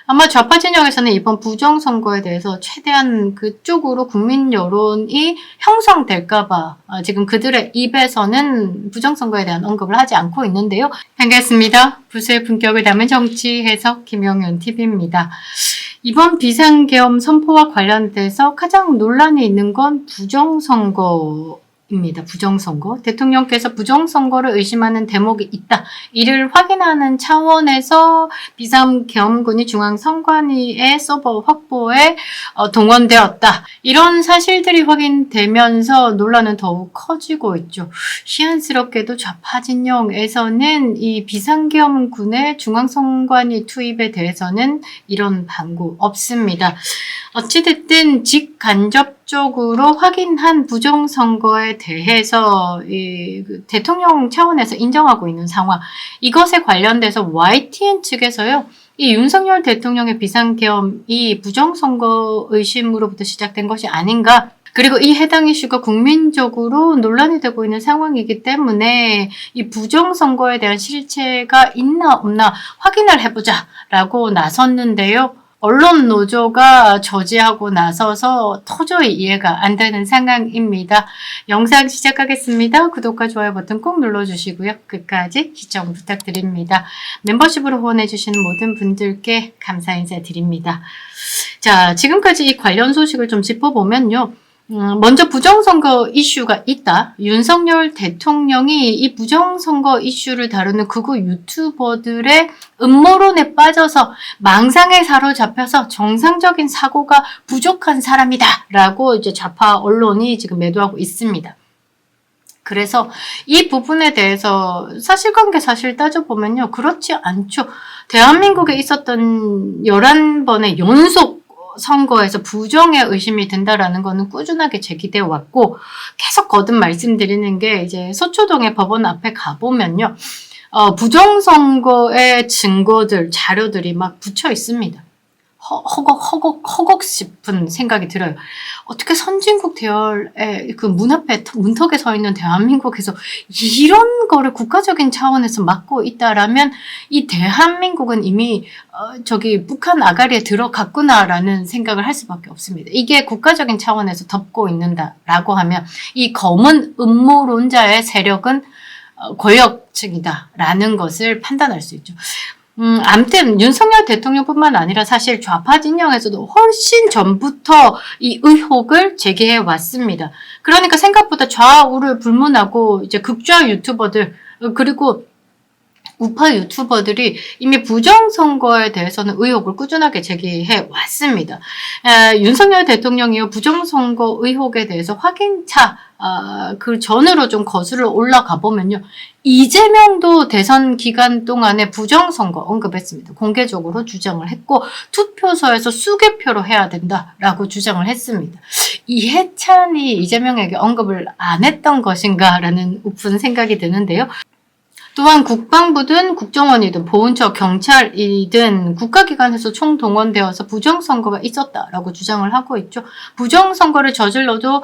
아마 좌파 진영에서는 이번 부정선거에 대해서 최대한 그쪽으로 국민 여론이 형성될까봐 지금 그들의 입에서는 부정선거에 대한 언급을 하지 않고 있는데요. 반갑습니다. 부수의 품격을 담은 정치 해석 김영윤 TV입니다. 이번 비상계엄 선포와 관련돼서 가장 논란이 있는 건 부정선거입니다. 부정선거. 대통령께서 부정선거를 의심하는 대목이 있다. 이를 확인하는 차원에서 비상계엄군이 중앙선관위의 서버 확보에 동원되었다. 이런 사실들이 확인되면서 논란은 더욱 커지고 있죠. 희한스럽게도 좌파 진영에서는 이 비상계엄군의 중앙선관위 투입에 대해서는 이런 방구 없습니다. 어찌됐든 직간접적으로 확인한 부정선거에 대해서 대통령 차원에서 인정하고 있는 상황, 이것에 관련돼서 YTN 측에서요, 이 윤석열 대통령의 비상계엄이 부정선거 의심으로부터 시작된 것이 아닌가, 그리고 이 해당 이슈가 국민적으로 논란이 되고 있는 상황이기 때문에 이 부정선거에 대한 실체가 있나 없나 확인을 해보자 라고 나섰는데요. 언론 노조가 저지하고 나서서 도저히 이해가 안 되는 상황입니다. 영상 시작하겠습니다. 구독과 좋아요 버튼 꼭 눌러주시고요. 끝까지 시청 부탁드립니다. 멤버십으로 후원해주시는 모든 분들께 감사 인사드립니다. 자, 지금까지 이 관련 소식을 좀 짚어보면요. 먼저 부정선거 이슈가 있다. 윤석열 대통령이 이 부정선거 이슈를 다루는 극우 유튜버들의 음모론에 빠져서 망상에 사로잡혀서 정상적인 사고가 부족한 사람이다 라고 이제 좌파 언론이 지금 매도하고 있습니다. 그래서 이 부분에 대해서 사실관계 사실 따져보면요. 그렇지 않죠. 대한민국에 있었던 11번의 연속 선거에서 부정의 의심이 든다라는 거는 꾸준하게 제기되어 왔고, 계속 거듭 말씀드리는 게 이제 서초동의 법원 앞에 가보면요. 부정선거의 증거들, 자료들이 막 붙여 있습니다. 허걱 싶은 생각이 들어요. 어떻게 선진국 대열의 그 문 앞에, 문턱에 서 있는 대한민국에서 이런 거를 국가적인 차원에서 막고 있다라면 이 대한민국은 이미 저기 북한 아가리에 들어갔구나라는 생각을 할 수밖에 없습니다. 이게 국가적인 차원에서 덮고 있는다라고 하면 이 검은 음모론자의 세력은 권력층이다라는 것을 판단할 수 있죠. 암튼 윤석열 대통령뿐만 아니라 사실 좌파 진영에서도 훨씬 전부터 이 의혹을 제기해 왔습니다. 그러니까 생각보다 좌우를 불문하고 이제 극좌 유튜버들 그리고 우파 유튜버들이 이미 부정선거에 대해서는 의혹을 꾸준하게 제기해 왔습니다. 윤석열 대통령이요 부정선거 의혹에 대해서 확인차 그 전으로 좀 거슬러 올라가 보면요. 이재명도 대선 기간 동안에 부정선거 언급했습니다. 공개적으로 주장을 했고 투표소에서 수개표로 해야 된다라고 주장을 했습니다. 이해찬이 이재명에게 언급을 안 했던 것인가라는 우픈 생각이 드는데요. 또한 국방부든 국정원이든 보훈처, 경찰이든 국가기관에서 총동원되어서 부정선거가 있었다라고 주장을 하고 있죠. 부정선거를 저질러도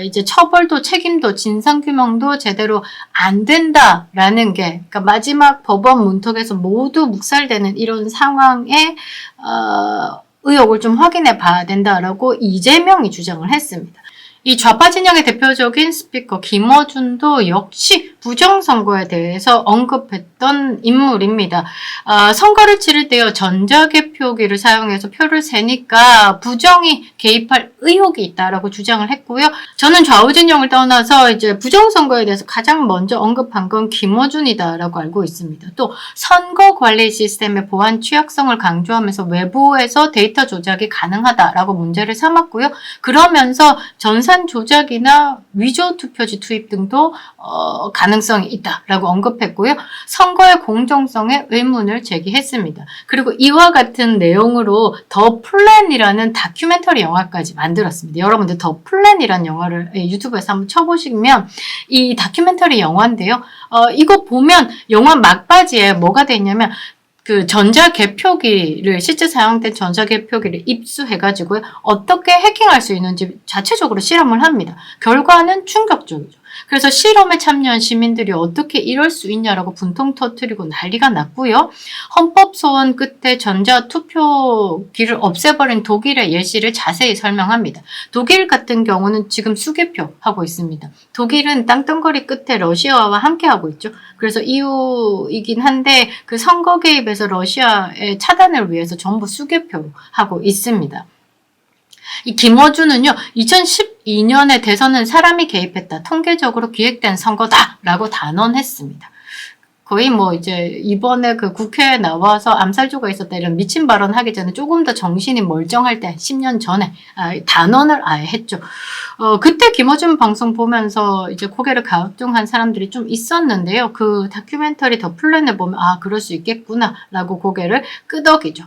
이제 처벌도 책임도 진상규명도 제대로 안 된다라는 게, 그러니까 마지막 법원 문턱에서 모두 묵살되는 이런 상황에 의혹을 좀 확인해 봐야 된다라고 이재명이 주장을 했습니다. 이 좌파 진영의 대표적인 스피커 김어준도 역시 부정선거에 대해서 언급했던 인물입니다. 선거를 치를 때요 전자개표기를 사용해서 표를 세니까 부정이 개입할 의혹이 있다라고 주장을 했고요. 저는 좌우 진영을 떠나서 이제 부정선거에 대해서 가장 먼저 언급한 건 김어준이다라고 알고 있습니다. 또 선거관리 시스템의 보안 취약성을 강조하면서 외부에서 데이터 조작이 가능하다라고 문제를 삼았고요. 그러면서 전산 조작이나 위조 투표지 투입 등도 가능성이 있다라고 언급했고요. 선거의 공정성에 의문을 제기했습니다. 그리고 이와 같은 내용으로 더 플랜이라는 다큐멘터리 영화까지 만들었습니다. 여러분들 더 플랜이라는 영화를 유튜브에서 한번 쳐보시면 이 다큐멘터리 영화인데요. 이거 보면 영화 막바지에 뭐가 돼 있냐면 그 전자개표기를 실제 사용된 전자개표기를 입수해가지고 어떻게 해킹할 수 있는지 자체적으로 실험을 합니다. 결과는 충격적이죠. 그래서 실험에 참여한 시민들이 어떻게 이럴 수 있냐라고 분통 터뜨리고 난리가 났고요. 헌법 소원 끝에 전자투표기를 없애버린 독일의 예시를 자세히 설명합니다. 독일 같은 경우는 지금 수개표 하고 있습니다. 독일은 땅덩어리 끝에 러시아와 함께하고 있죠. 그래서 EU이긴 한데 그 선거 개입에서 러시아의 차단을 위해서 전부 수개표로 하고 있습니다. 이 김어준은요, 2012년에 대선은 사람이 개입했다. 통계적으로 기획된 선거다라고 단언했습니다. 거의 뭐 이제 이번에 그 국회에 나와서 암살조가 있었다 이런 미친 발언 하기 전에 조금 더 정신이 멀쩡할 때 10년 전에 단언을 아예 했죠. 그때 김어준 방송 보면서 이제 고개를 갸우뚱한 사람들이 좀 있었는데요. 그 다큐멘터리 더 플랜을 보면 그럴 수 있겠구나라고 고개를 끄덕이죠.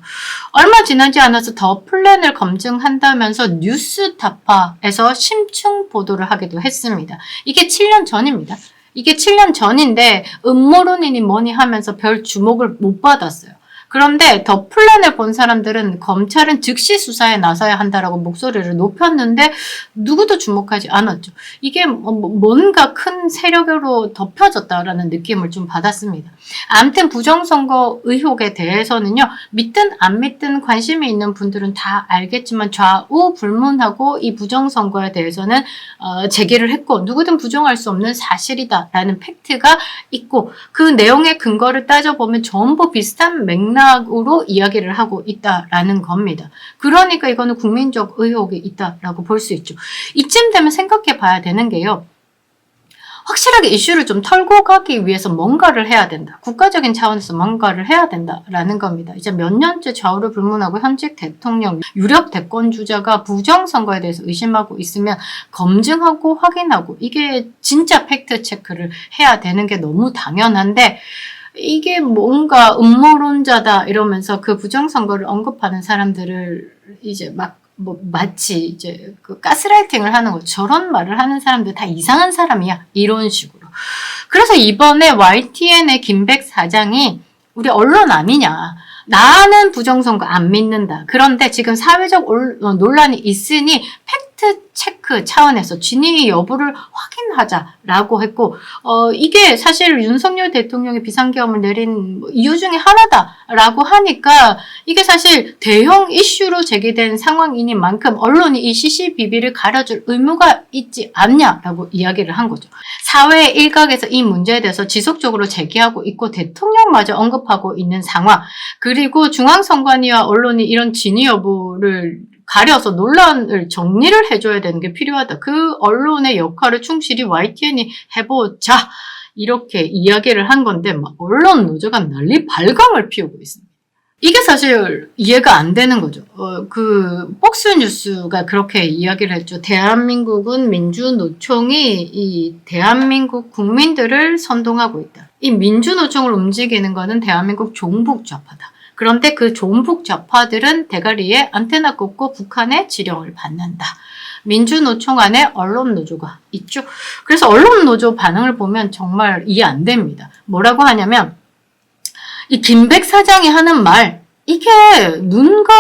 얼마 지나지 않아서 더 플랜을 검증한다면서 뉴스타파에서 심층 보도를 하기도 했습니다. 이게 7년 전입니다. 이게 7년 전인데 음모론이니 뭐니 하면서 별 주목을 못 받았어요. 그런데 더 플랜을 본 사람들은 검찰은 즉시 수사에 나서야 한다라고 목소리를 높였는데 누구도 주목하지 않았죠. 이게 뭔가 큰 세력으로 덮여졌다라는 느낌을 좀 받았습니다. 아무튼 부정선거 의혹에 대해서는요. 믿든 안 믿든 관심이 있는 분들은 다 알겠지만 좌우불문하고 이 부정선거에 대해서는 제기를 했고 누구든 부정할 수 없는 사실이다라는 팩트가 있고 그 내용의 근거를 따져보면 전부 비슷한 맥락으로 이야기를 하고 있다라는 겁니다. 그러니까 이거는 국민적 의혹이 있다라고 볼 수 있죠. 이쯤 되면 생각해 봐야 되는 게요. 확실하게 이슈를 좀 털고 가기 위해서 뭔가를 해야 된다. 국가적인 차원에서 뭔가를 해야 된다라는 겁니다. 이제 몇 년째 좌우를 불문하고 현직 대통령, 유력 대권 주자가 부정선거에 대해서 의심하고 있으면 검증하고 확인하고 이게 진짜 팩트 체크를 해야 되는 게 너무 당연한데 이게 뭔가 음모론자다 이러면서 그 부정선거를 언급하는 사람들을 이제 마치 이제 그 가스라이팅을 하는 거 저런 말을 하는 사람들 다 이상한 사람이야 이런 식으로. 그래서 이번에 YTN의 김백 사장이 우리 언론 아니냐. 나는 부정선거 안 믿는다. 그런데 지금 사회적 논란이 있으니 팩트 체크 차원에서 진위 여부를 확인하자라고 했고 이게 사실 윤석열 대통령이 비상계엄을 내린 이유 중에 하나다라고 하니까 이게 사실 대형 이슈로 제기된 상황이니 만큼 언론이 이 시시비비를 가려줄 의무가 있지 않냐라고 이야기를 한 거죠. 사회 일각에서 이 문제에 대해서 지속적으로 제기하고 있고 대통령마저 언급하고 있는 상황 그리고 중앙선관위와 언론이 이런 진위 여부를 가려서 논란을 정리를 해줘야 되는 게 필요하다. 그 언론의 역할을 충실히 YTN이 해보자 이렇게 이야기를 한 건데 언론 노조가 난리 발광을 피우고 있습니다. 이게 사실 이해가 안 되는 거죠. 그 폭스뉴스가 그렇게 이야기를 했죠. 대한민국은 민주노총이 이 대한민국 국민들을 선동하고 있다. 이 민주노총을 움직이는 거는 대한민국 종북 좌파다. 그런데 그 종북 좌파들은 대가리에 안테나 꽂고 북한의 지령을 받는다. 민주노총 안에 언론노조가 있죠. 그래서 언론노조 반응을 보면 정말 이해 안 됩니다. 뭐라고 하냐면 이 김백 사장이 하는 말 이게 눈과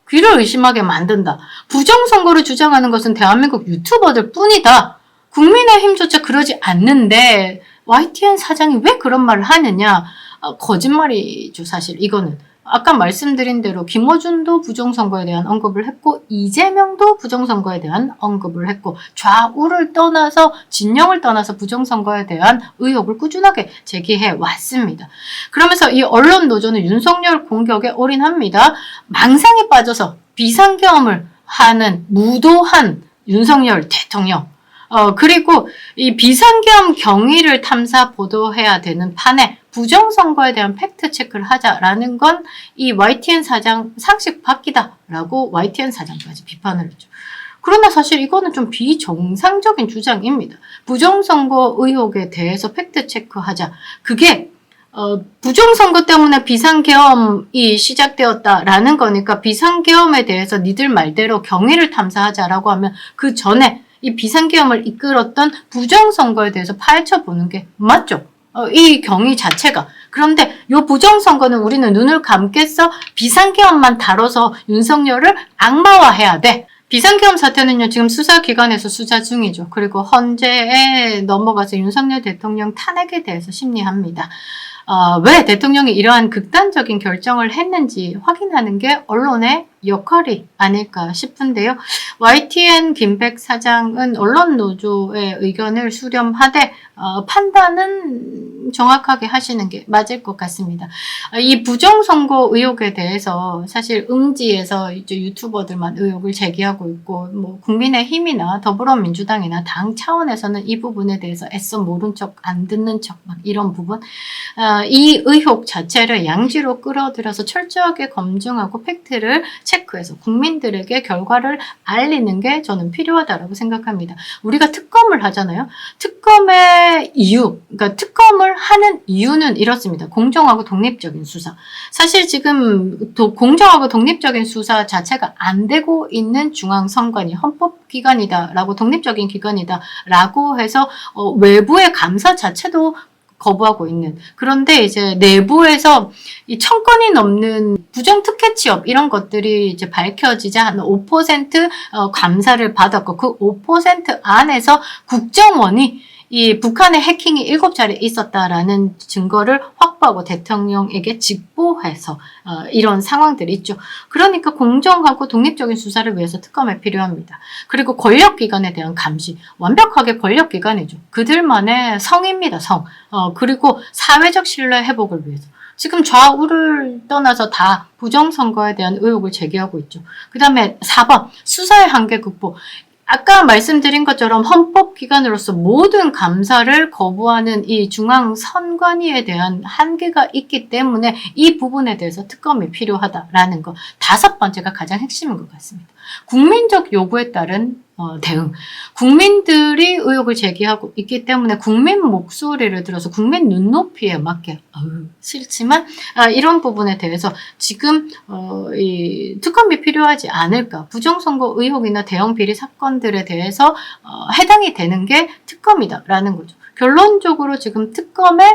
귀를 의심하게 만든다. 부정선거를 주장하는 것은 대한민국 유튜버들 뿐이다. 국민의힘조차 그러지 않는데 YTN 사장이 왜 그런 말을 하느냐. 거짓말이죠 사실 이거는. 아까 말씀드린 대로 김어준도 부정선거에 대한 언급을 했고 이재명도 부정선거에 대한 언급을 했고 좌우를 떠나서 진영을 떠나서 부정선거에 대한 의혹을 꾸준하게 제기해 왔습니다. 그러면서 이 언론 노조는 윤석열 공격에 올인합니다. 망상에 빠져서 비상계엄을 하는 무도한 윤석열 대통령 그리고 이 비상계엄 경위를 탐사 보도해야 되는 판에 부정선거에 대한 팩트체크를 하자라는 건 이 YTN 사장 상식 바뀌다라고 YTN 사장까지 비판을 했죠. 그러나 사실 이거는 좀 비정상적인 주장입니다. 부정선거 의혹에 대해서 팩트체크하자. 그게 부정선거 때문에 비상계엄이 시작되었다라는 거니까 비상계엄에 대해서 니들 말대로 경위를 탐사하자라고 하면 그 전에 이 비상계엄을 이끌었던 부정선거에 대해서 파헤쳐보는 게 맞죠. 이 경위 자체가. 그런데 이 부정선거는 우리는 눈을 감겠어 비상계엄만 다뤄서 윤석열을 악마화해야 돼. 비상계엄 사태는요, 지금 수사기관에서 수사 중이죠. 그리고 헌재에 넘어가서 윤석열 대통령 탄핵에 대해서 심리합니다. 왜 대통령이 이러한 극단적인 결정을 했는지 확인하는 게 언론의 역할이 아닐까 싶은데요. YTN 김백 사장은 언론노조의 의견을 수렴하되 판단은 정확하게 하시는 게 맞을 것 같습니다. 이 부정선거 의혹에 대해서 사실 음지에서 이제 유튜버들만 의혹을 제기하고 있고, 뭐 국민의힘이나 더불어민주당이나 당 차원에서는 이 부분에 대해서 애써 모른 척, 안 듣는 척, 막 이런 부분, 이 의혹 자체를 양지로 끌어들여서 철저하게 검증하고 팩트를 체크해서 국민들에게 결과를 알리는 게 저는 필요하다고 생각합니다. 우리가 특검을 하잖아요. 특검의 이유, 그러니까 특검을 하는 이유는 이렇습니다. 공정하고 독립적인 수사. 사실 지금 공정하고 독립적인 수사 자체가 안 되고 있는 중앙선관위, 헌법기관이다라고, 독립적인 기관이다라고 해서 외부의 감사 자체도 거부하고 있는. 그런데 이제 내부에서 이 1000건이 넘는 부정특혜 취업 이런 것들이 이제 밝혀지자 한 5% 감사를 받았고, 그 5% 안에서 국정원이 이 북한의 해킹이 7차례 있었다라는 증거를 확보하고 대통령에게 직보해서 이런 상황들이 있죠. 그러니까 공정하고 독립적인 수사를 위해서 특검이 필요합니다. 그리고 권력기관에 대한 감시, 완벽하게 권력기관이죠. 그들만의 성입니다, 성. 그리고 사회적 신뢰 회복을 위해서. 지금 좌우를 떠나서 다 부정선거에 대한 의혹을 제기하고 있죠. 그 다음에 4번, 수사의 한계 극복. 아까 말씀드린 것처럼 헌법기관으로서 모든 감사를 거부하는 이 중앙선관위에 대한 한계가 있기 때문에 이 부분에 대해서 특검이 필요하다라는 거. 5번째가 가장 핵심인 것 같습니다. 국민적 요구에 따른 대응. 국민들이 의혹을 제기하고 있기 때문에 국민 목소리를 들어서 국민 눈높이에 맞게, 싫지만 이런 부분에 대해서 지금 이 특검이 필요하지 않을까. 부정선거 의혹이나 대형 비리 사건들에 대해서 해당이 되는 게 특검이다라는 거죠. 결론적으로 지금 특검의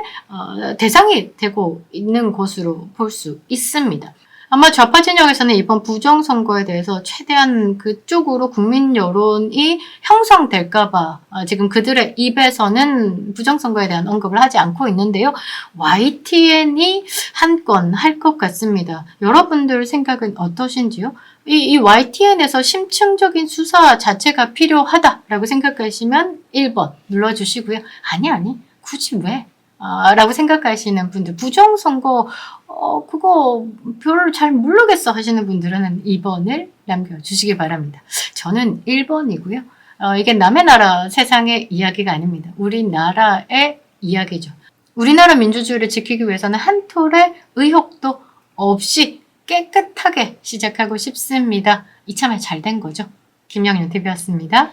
대상이 되고 있는 것으로 볼 수 있습니다. 아마 좌파 진영에서는 이번 부정선거에 대해서 최대한 그쪽으로 국민 여론이 형성될까봐 지금 그들의 입에서는 부정선거에 대한 언급을 하지 않고 있는데요. YTN이 한 건 할 것 같습니다. 여러분들 생각은 어떠신지요? 이 YTN에서 심층적인 수사 자체가 필요하다라고 생각하시면 1번 눌러주시고요. 아니, 굳이 왜? 라고 생각하시는 분들, 부정선거 그거 별로 잘 모르겠어 하시는 분들은 2번을 남겨주시기 바랍니다. 저는 1번이고요. 이게 남의 나라 세상의 이야기가 아닙니다. 우리나라의 이야기죠. 우리나라 민주주의를 지키기 위해서는 한 톨의 의혹도 없이 깨끗하게 시작하고 싶습니다. 이참에 잘 된 거죠. 김영윤 TV였습니다.